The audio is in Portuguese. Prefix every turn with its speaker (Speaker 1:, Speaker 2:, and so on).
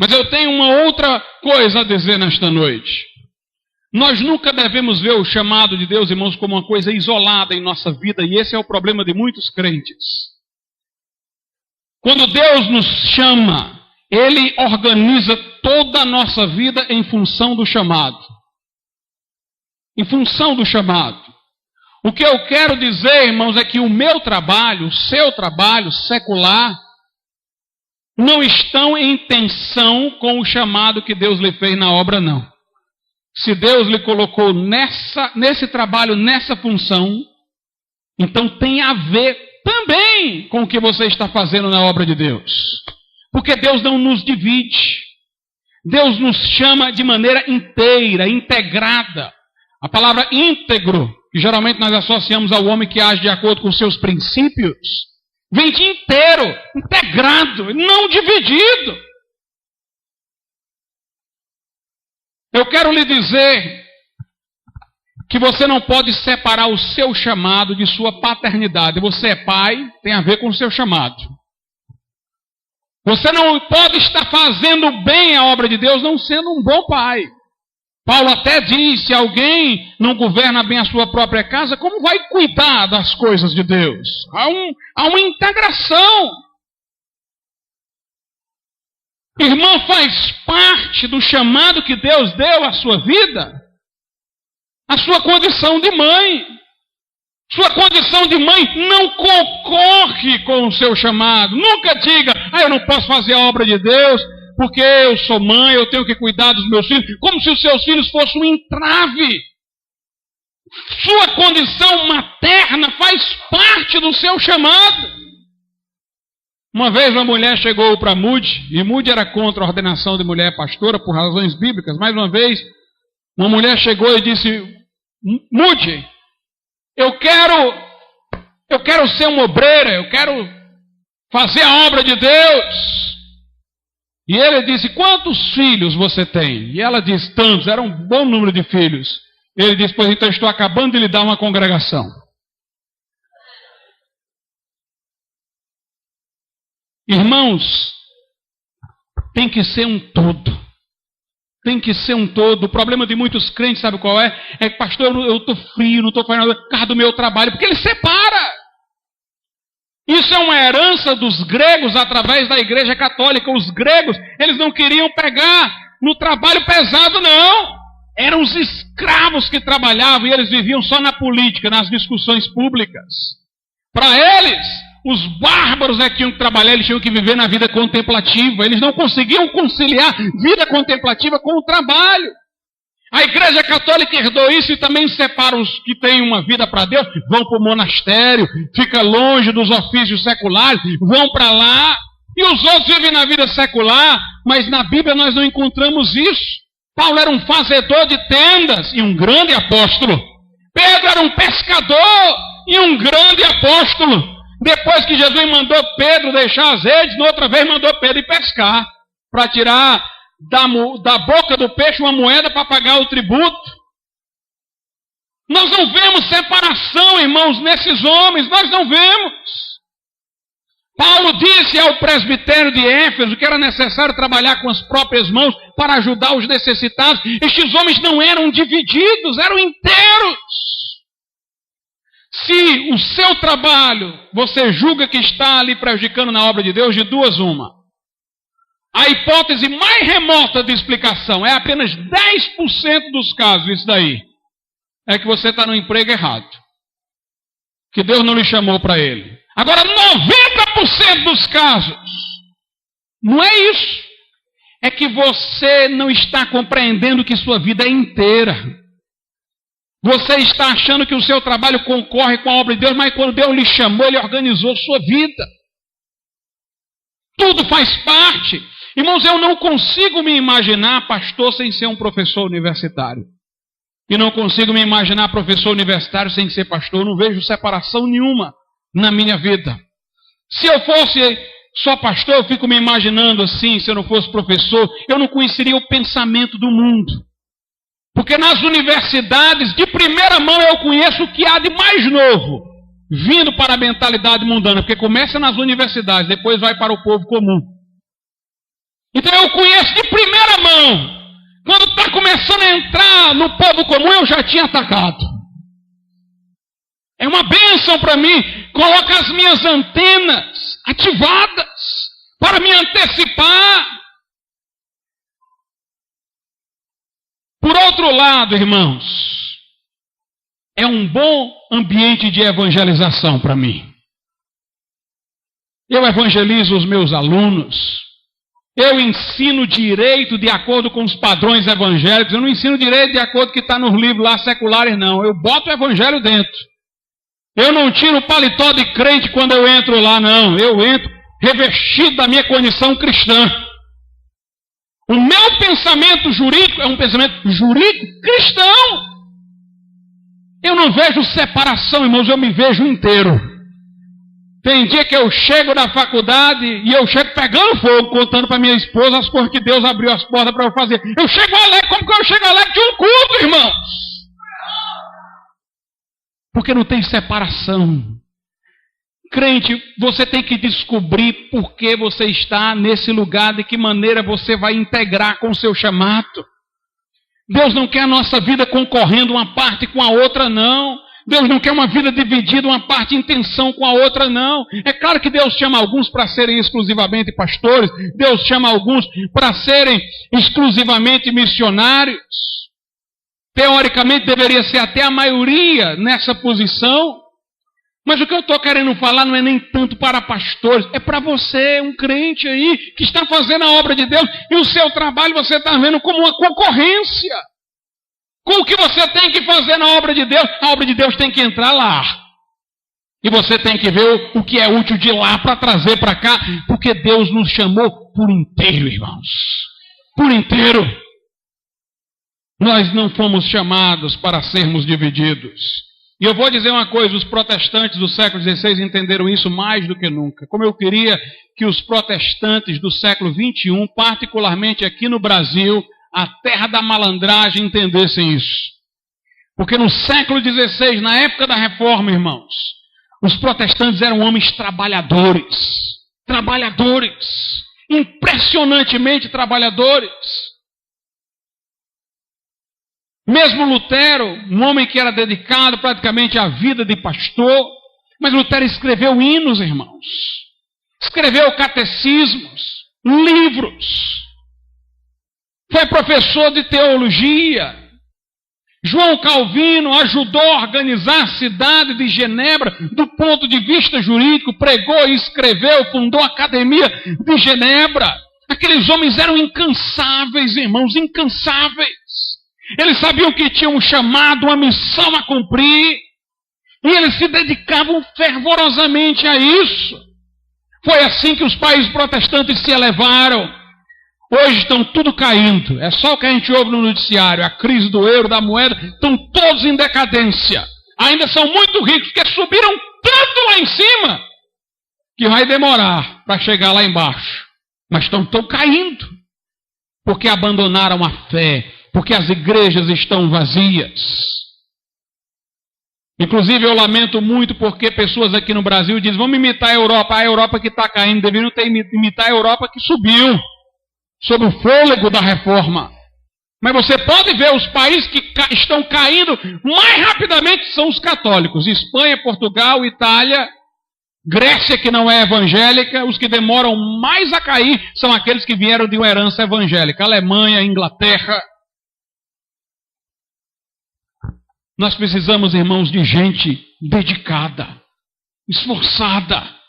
Speaker 1: Mas eu tenho uma outra coisa a dizer nesta noite. Nós nunca devemos ver o chamado de Deus, irmãos, como uma coisa isolada em nossa vida, e esse é o problema de muitos crentes. Quando Deus nos chama, Ele organiza toda a nossa vida em função do chamado. Em função do chamado. O que eu quero dizer, irmãos, é que o meu trabalho, o seu trabalho secular, não estão em tensão com o chamado que Deus lhe fez na obra, não. Se Deus lhe colocou nesse trabalho, nessa função, então tem a ver também com o que você está fazendo na obra de Deus. Porque Deus não nos divide. Deus nos chama de maneira inteira, integrada. A palavra íntegro, que geralmente nós associamos ao homem que age de acordo com seus princípios, vem de inteiro, integrado, não dividido. Eu quero lhe dizer que você não pode separar o seu chamado de sua paternidade. Você é pai, tem a ver com o seu chamado. Você não pode estar fazendo bem a obra de Deus não sendo um bom pai. Paulo até diz, se alguém não governa bem a sua própria casa, como vai cuidar das coisas de Deus? Há uma integração. Irmã, faz parte do chamado que Deus deu à sua vida, a sua condição de mãe. Sua condição de mãe não concorre com o seu chamado. Nunca diga, eu não posso fazer a obra de Deus, porque eu sou mãe, eu tenho que cuidar dos meus filhos, como se os seus filhos fossem um entrave. Sua condição materna faz parte do seu chamado. Uma vez uma mulher chegou para Moody, e Moody era contra a ordenação de mulher pastora por razões bíblicas. Mais uma vez, uma mulher chegou e disse, Moody, eu quero ser uma obreira, eu quero fazer a obra de Deus. E ele disse, quantos filhos você tem? E ela disse, tantos, era um bom número de filhos. Ele disse, pois então estou acabando de lhe dar uma congregação. Irmãos, tem que ser um todo. Tem que ser um todo. O problema de muitos crentes, sabe qual é? É que, pastor, eu estou frio, não estou fazendo nada por causa do meu trabalho, porque ele separa. Isso é uma herança dos gregos através da igreja católica. Os gregos, eles não queriam pegar no trabalho pesado, não. Eram os escravos que trabalhavam e eles viviam só na política, nas discussões públicas. Para eles, os bárbaros é que tinham que trabalhar, eles tinham que viver na vida contemplativa. Eles não conseguiam conciliar vida contemplativa com o trabalho. A igreja católica herdou isso e também separa os que têm uma vida para Deus, vão para o monastério, fica longe dos ofícios seculares, vão para lá. E os outros vivem na vida secular, mas na Bíblia nós não encontramos isso. Paulo era um fazedor de tendas e um grande apóstolo. Pedro era um pescador e um grande apóstolo. Depois que Jesus mandou Pedro deixar as redes, outra vez mandou Pedro ir pescar, para tirar da boca do peixe uma moeda para pagar o tributo. Nós não vemos separação, irmãos, nesses homens, nós não vemos. Paulo disse ao presbitério de Éfeso que era necessário trabalhar com as próprias mãos para ajudar os necessitados. Estes homens não eram divididos, eram inteiros. Se o seu trabalho, você julga que está ali prejudicando na obra de Deus, de duas uma. A hipótese mais remota de explicação é apenas 10% dos casos, isso daí. É que você está no emprego errado. Que Deus não lhe chamou para ele. Agora, 90% dos casos, não é isso. É que você não está compreendendo que sua vida é inteira. Você está achando que o seu trabalho concorre com a obra de Deus, mas quando Deus lhe chamou, Ele organizou sua vida. Tudo faz parte. Irmãos, eu não consigo me imaginar pastor sem ser um professor universitário. E não consigo me imaginar professor universitário sem ser pastor. Eu não vejo separação nenhuma na minha vida. Se eu fosse só pastor, eu fico me imaginando assim, se eu não fosse professor, eu não conheceria o pensamento do mundo. Porque nas universidades, de primeira mão, eu conheço o que há de mais novo, vindo para a mentalidade mundana, porque começa nas universidades, depois vai para o povo comum. Então eu conheço de primeira mão. Quando está começando a entrar no povo comum, eu já tinha atacado. É uma bênção para mim. Coloca as minhas antenas ativadas para me antecipar. Por outro lado, irmãos, é um bom ambiente de evangelização para mim. Eu evangelizo os meus alunos. Eu ensino direito de acordo com os padrões evangélicos. Eu não ensino direito de acordo com o que está nos livros lá seculares, não. Eu boto o evangelho dentro. Eu não tiro o paletó de crente quando eu entro lá, não. Eu entro revestido da minha condição cristã. O meu pensamento jurídico é um pensamento jurídico cristão. Eu não vejo separação, irmãos, eu me vejo inteiro. Tem dia que eu chego na faculdade e eu chego pegando fogo, contando para minha esposa as coisas que Deus abriu as portas para eu fazer. Eu chego alegre, como que eu chego alegre de um culto, irmãos? Porque não tem separação. Crente, você tem que descobrir por que você está nesse lugar, de que maneira você vai integrar com o seu chamado. Deus não quer a nossa vida concorrendo uma parte com a outra, não. Deus não quer uma vida dividida, uma parte em tensão com a outra, não. É claro que Deus chama alguns para serem exclusivamente pastores. Deus chama alguns para serem exclusivamente missionários. Teoricamente deveria ser até a maioria nessa posição. Mas o que eu estou querendo falar não é nem tanto para pastores. É para você, um crente aí, que está fazendo a obra de Deus. E o seu trabalho você está vendo como uma concorrência. Com o que você tem que fazer na obra de Deus, a obra de Deus tem que entrar lá. E você tem que ver o que é útil de lá para trazer para cá, porque Deus nos chamou por inteiro, irmãos. Por inteiro. Nós não fomos chamados para sermos divididos. E eu vou dizer uma coisa, os protestantes do século XVI entenderam isso mais do que nunca. Como eu queria que os protestantes do século XXI, particularmente aqui no Brasil, a terra da malandragem, entendessem isso. Porque no século XVI, na época da Reforma, irmãos, os protestantes eram homens trabalhadores. Trabalhadores. Impressionantemente trabalhadores. Mesmo Lutero, um homem que era dedicado praticamente à vida de pastor, mas Lutero escreveu hinos, irmãos. Escreveu catecismos, livros. Foi professor de teologia. João Calvino ajudou a organizar a cidade de Genebra do ponto de vista jurídico, pregou e escreveu, fundou a Academia de Genebra. Aqueles homens eram incansáveis, irmãos, incansáveis. Eles sabiam que tinham um chamado, uma missão a cumprir, e eles se dedicavam fervorosamente a isso. Foi assim que os países protestantes se elevaram. Hoje estão tudo caindo. É só o que a gente ouve no noticiário. A crise do euro, da moeda, estão todos em decadência. Ainda são muito ricos, porque subiram tanto lá em cima, que vai demorar para chegar lá embaixo. Mas estão caindo, porque abandonaram a fé, porque as igrejas estão vazias. Inclusive eu lamento muito porque pessoas aqui no Brasil dizem, vamos imitar a Europa que está caindo, deveriam imitar a Europa que subiu, sob o fôlego da reforma. Mas você pode ver os países que estão caindo mais rapidamente são os católicos. Espanha, Portugal, Itália, Grécia, que não é evangélica. Os que demoram mais a cair são aqueles que vieram de uma herança evangélica. Alemanha, Inglaterra. Nós precisamos, irmãos, de gente dedicada, esforçada.